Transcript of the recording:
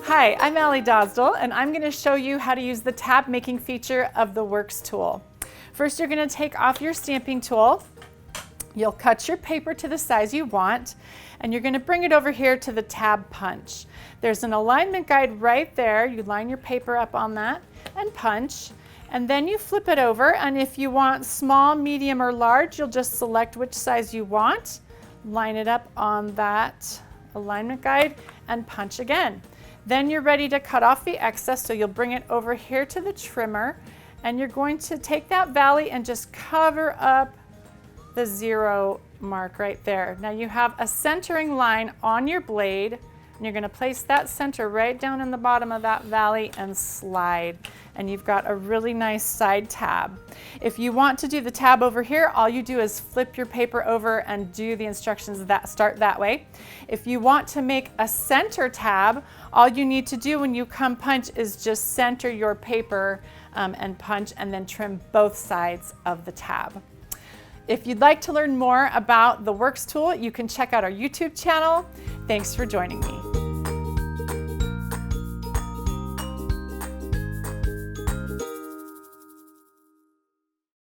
Hi, I'm Allie Dosdell, and I'm going to show you how to use the tab making feature of the Works tool. First, you're going to take off your stamping tool. You'll cut your paper to the size you want, and you're going to bring it over here to the tab punch. There's an alignment guide right there. You line your paper up on that and punch, and then you flip it over, and if you want small, medium, or large, you'll just select which size you want, line it up on that alignment guide, and punch again. Then you're ready to cut off the excess, so you'll bring it over here to the trimmer, and you're going to take that valley and just cover up the 0 mark right there. Now you have a centering line on your blade, and you're going to place that center right down in the bottom of that valley and slide. And you've got a really nice side tab. If you want to do the tab over here, all you do is flip your paper over and do the instructions that start that way. If you want to make a center tab, all you need to do when you come punch is just center your paper and punch, and then trim both sides of the tab. If you'd like to learn more about the Works tool, you can check out our YouTube channel. Thanks for joining me.